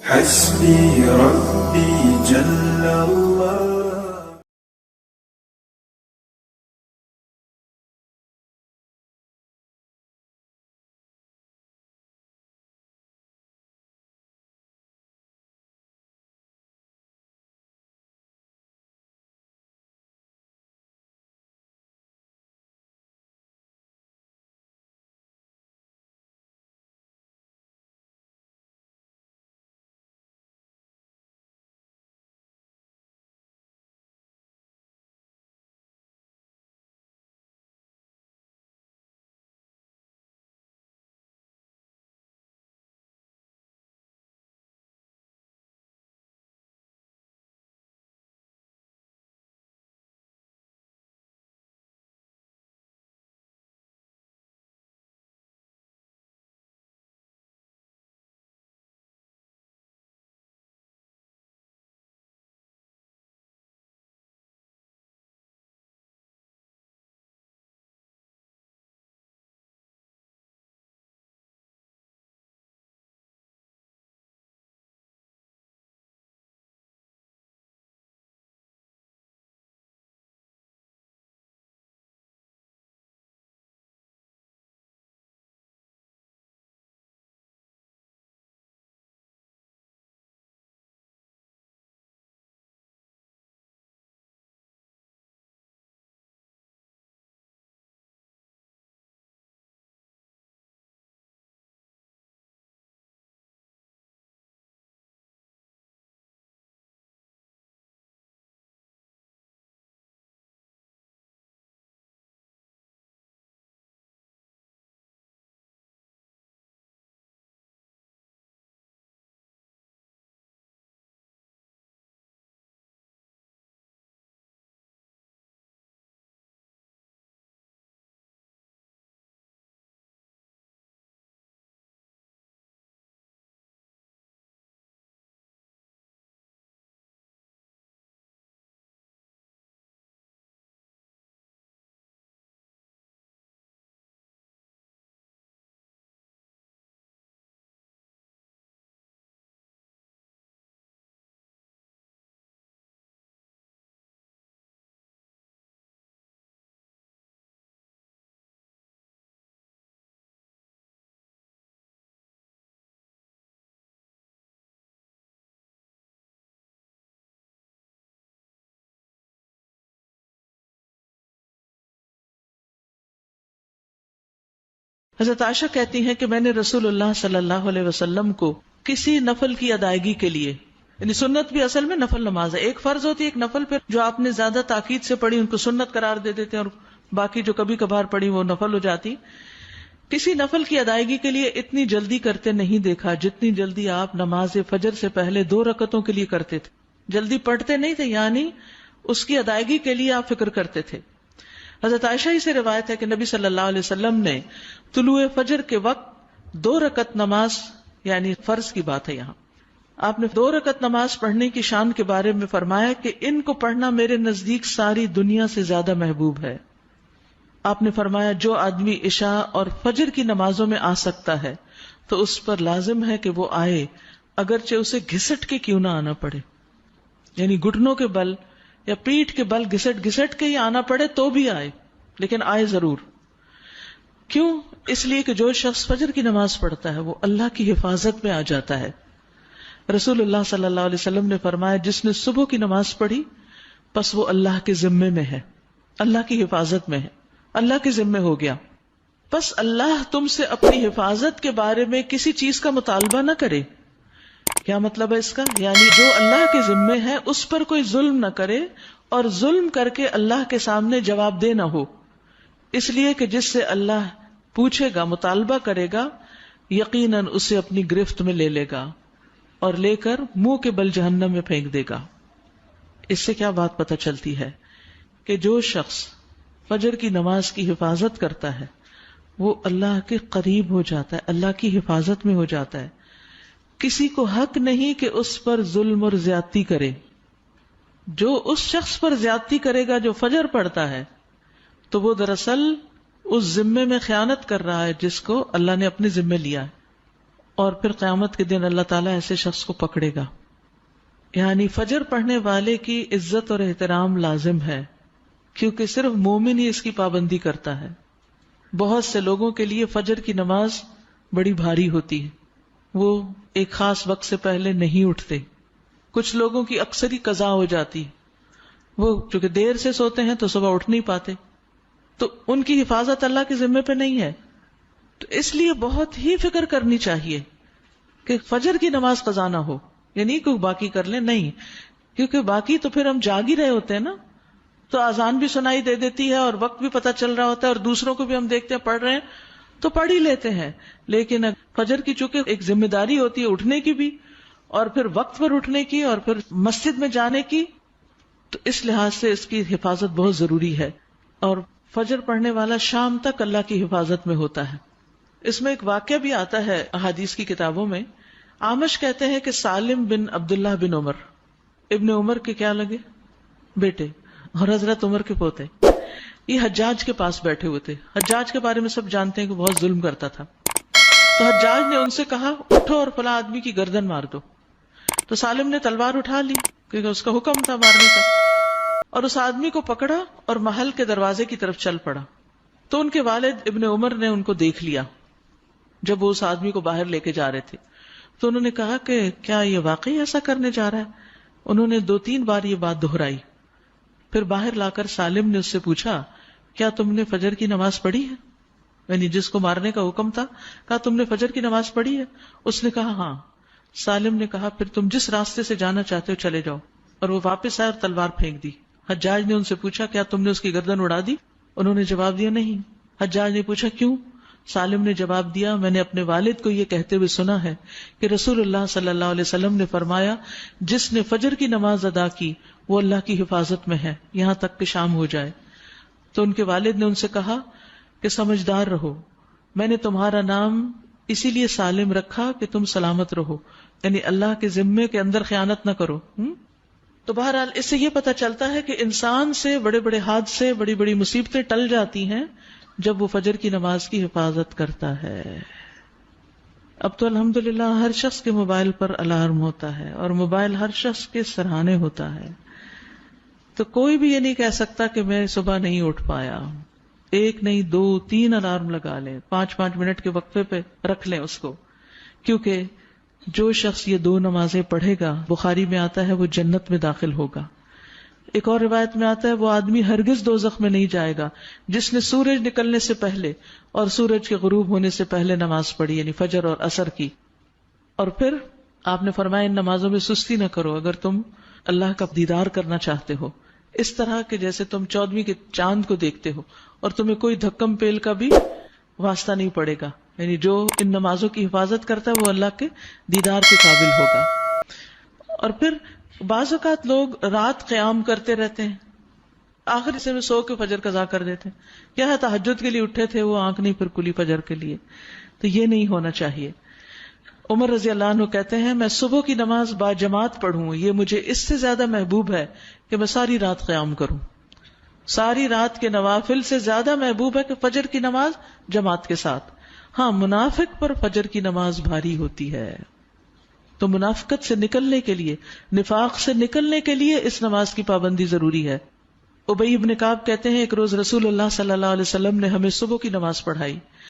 حسبي ربي جل الله. حضرت عائشہ کہتی ہیں کہ میں نے رسول اللہ صلی اللہ علیہ وسلم کو کسی نفل کی ادائیگی کے لیے، یعنی سنت بھی اصل میں نفل نماز ہے، ایک فرض ہوتی ہے ایک نفل، پھر جو آپ نے زیادہ تاکید سے پڑھی ان کو سنت قرار دے دیتے ہیں اور باقی جو کبھی کبھار پڑھی وہ نفل ہو جاتی. کسی نفل کی ادائیگی کے لیے اتنی جلدی کرتے نہیں دیکھا جتنی جلدی آپ نماز فجر سے پہلے 2 رکعتوں کے لیے کرتے تھے. جلدی پڑھتے نہیں تھے، یعنی اس کی ادائیگی کے لیے آپ فکر کرتے تھے. حضرت عائشہ ہی سے روایت ہے کہ نبی صلی اللہ علیہ وسلم نے طلوع فجر کے وقت 2 رکعت نماز، یعنی فرض کی بات ہے یہاں، آپ نے 2 رکعت نماز پڑھنے کی شان کے بارے میں فرمایا کہ ان کو پڑھنا میرے نزدیک ساری دنیا سے زیادہ محبوب ہے. آپ نے فرمایا جو آدمی عشاء اور فجر کی نمازوں میں آ سکتا ہے تو اس پر لازم ہے کہ وہ آئے، اگرچہ اسے گھسٹ کے کیوں نہ آنا پڑے، یعنی گھٹنوں کے بل یا پیٹھ کے بل گھسٹ گھسٹ کے ہی آنا پڑے تو بھی آئے، لیکن آئے ضرور. کیوں؟ اس لیے کہ جو شخص فجر کی نماز پڑھتا ہے وہ اللہ کی حفاظت میں آ جاتا ہے. رسول اللہ صلی اللہ علیہ وسلم نے فرمایا جس نے صبح کی نماز پڑھی پس وہ اللہ کے ذمے میں ہے، اللہ کی حفاظت میں ہے، اللہ کے ذمے ہو گیا. پس اللہ تم سے اپنی حفاظت کے بارے میں کسی چیز کا مطالبہ نہ کرے. کیا مطلب ہے اس کا؟ یعنی جو اللہ کے ذمے ہے اس پر کوئی ظلم نہ کرے اور ظلم کر کے اللہ کے سامنے جواب دے نہ ہو، اس لیے کہ جس سے اللہ پوچھے گا، مطالبہ کرے گا، یقیناً اسے اپنی گرفت میں لے لے گا اور لے کر منہ کے بل جہنم میں پھینک دے گا. اس سے کیا بات پتہ چلتی ہے کہ جو شخص فجر کی نماز کی حفاظت کرتا ہے وہ اللہ کے قریب ہو جاتا ہے، اللہ کی حفاظت میں ہو جاتا ہے. کسی کو حق نہیں کہ اس پر ظلم اور زیادتی کرے. جو اس شخص پر زیادتی کرے گا جو فجر پڑھتا ہے تو وہ دراصل اس ذمے میں خیانت کر رہا ہے جس کو اللہ نے اپنے ذمے لیا ہے. اور پھر قیامت کے دن اللہ تعالیٰ ایسے شخص کو پکڑے گا. یعنی فجر پڑھنے والے کی عزت اور احترام لازم ہے، کیونکہ صرف مومن ہی اس کی پابندی کرتا ہے. بہت سے لوگوں کے لیے فجر کی نماز بڑی بھاری ہوتی ہے، وہ ایک خاص وقت سے پہلے نہیں اٹھتے. کچھ لوگوں کی اکثر ہی قضا ہو جاتی، وہ چونکہ دیر سے سوتے ہیں تو صبح اٹھ نہیں پاتے، تو ان کی حفاظت اللہ کے ذمے پہ نہیں ہے. تو اس لیے بہت ہی فکر کرنی چاہیے کہ فجر کی نماز قضا نہ ہو. یعنی کوئی باقی کر لیں، نہیں، کیونکہ باقی تو پھر ہم جاگ ہی رہے ہوتے ہیں نا، تو اذان بھی سنائی دے دیتی ہے اور وقت بھی پتہ چل رہا ہوتا ہے، اور دوسروں کو بھی ہم دیکھتے ہیں پڑھ رہے ہیں تو پڑھ ہی لیتے ہیں. لیکن فجر کی چونکہ ایک ذمہ داری ہوتی ہے اٹھنے کی بھی، اور پھر وقت پر اٹھنے کی، اور پھر مسجد میں جانے کی، تو اس لحاظ سے اس کی حفاظت بہت ضروری ہے. اور فجر پڑھنے والا شام تک اللہ کی حفاظت میں ہوتا ہے. اس میں ایک واقعہ بھی آتا ہے احادیث کی کتابوں میں. آمش کہتے ہیں کہ سالم بن عبداللہ بن عمر، ابن عمر کے کیا لگے بیٹے اور حضرت عمر کے پوتے، یہ حجاج کے پاس بیٹھے ہوئے تھے. حجاج کے بارے میں سب جانتے ہیں کہ بہت ظلم کرتا تھا. تو حجاج نے ان سے کہا اٹھو اور فلاں آدمی کی گردن مار دو. تو سالم نے تلوار اٹھا لی کیونکہ اس کا حکم تھا مارنے کا، اور اس آدمی کو پکڑا اور محل کے دروازے کی طرف چل پڑا. تو ان کے والد ابن عمر نے ان کو دیکھ لیا جب وہ اس آدمی کو باہر لے کے جا رہے تھے. تو انہوں نے کہا کہ کیا یہ واقعی ایسا کرنے جا رہا ہے؟ انہوں نے 2-3 بار یہ بات دہرائی. پھر باہر لا کر سالم نے اس سے پوچھا کیا تم نے فجر کی نماز پڑھی ہے؟ یعنی جس کو مارنے کا حکم تھا، کہا تم نے فجر کی نماز پڑھی ہے؟ اس نے کہا ہاں. سالم نے کہا پھر تم جس راستے سے جانا چاہتے ہو چلے جاؤ. اور وہ واپس آئے اور تلوار پھینک دی. حجاج نے ان سے پوچھا کیا تم نے اس کی گردن اڑا دی؟ انہوں نے جواب دیا نہیں. حجاج نے پوچھا کیوں؟ سالم نے جواب دیا میں نے اپنے والد کو یہ کہتے ہوئے سنا ہے کہ رسول اللہ صلی اللہ علیہ وسلم نے فرمایا جس نے فجر کی نماز ادا کی وہ اللہ کی حفاظت میں ہے یہاں تک کہ شام ہو جائے. تو ان کے والد نے ان سے کہا کہ سمجھدار رہو، میں نے تمہارا نام اسی لیے سالم رکھا کہ تم سلامت رہو، یعنی اللہ کے ذمے کے اندر خیانت نہ کرو. تو بہرحال اس سے یہ پتہ چلتا ہے کہ انسان سے بڑے بڑے حادثے، بڑی بڑی مصیبتیں ٹل جاتی ہیں جب وہ فجر کی نماز کی حفاظت کرتا ہے. اب تو الحمدللہ ہر شخص کے موبائل پر الارم ہوتا ہے اور موبائل ہر شخص کے سرہانے ہوتا ہے، تو کوئی بھی یہ نہیں کہہ سکتا کہ میں صبح نہیں اٹھ پایا. 1 نہیں 2 3 الارم لگا لیں، 5 منٹ کے وقفے پہ رکھ لیں اس کو، کیونکہ جو شخص یہ 2 نمازیں پڑھے گا، بخاری میں آتا ہے وہ جنت میں داخل ہوگا. ایک اور روایت میں آتا ہے وہ آدمی ہرگز دوزخ میں نہیں جائے گا جس نے سورج نکلنے سے پہلے اور سورج کے غروب ہونے سے پہلے نماز پڑھی، یعنی فجر اور عصر کی. اور پھر آپ نے فرمایا ان نمازوں میں سستی نہ کرو اگر تم اللہ کا دیدار کرنا چاہتے ہو، اس طرح کہ جیسے تم 14ویں کے چاند کو دیکھتے ہو اور تمہیں کوئی دھکم پیل کا بھی واسطہ نہیں پڑے گا. یعنی جو ان نمازوں کی حفاظت کرتا ہے وہ اللہ کے دیدار کے قابل ہوگا. اور پھر بعض اوقات لوگ رات قیام کرتے رہتے ہیں، آخر حصے میں سو کے فجر قضا کر دیتے ہیں. کیا ہے تہجد کے لیے اٹھے تھے، وہ آنکھ نہیں پھر کھلی فجر کے لیے. تو یہ نہیں ہونا چاہیے. عمر رضی اللہ عنہ کہتے ہیں میں صبح کی نماز با جماعت پڑھوں یہ مجھے اس سے زیادہ محبوب ہے کہ میں ساری رات قیام کروں. ساری رات کے نوافل سے زیادہ محبوب ہے کہ فجر کی نماز جماعت کے ساتھ. ہاں منافق پر فجر کی نماز بھاری ہوتی ہے، تو منافقت سے نکلنے کے لیے، نفاق سے نکلنے کے لیے اس نماز کی پابندی ضروری ہے. ابی بن کعب کہتے ہیں ایک روز رسول اللہ صلی اللہ علیہ وسلم نے ہمیں صبح کی نماز پڑھائی.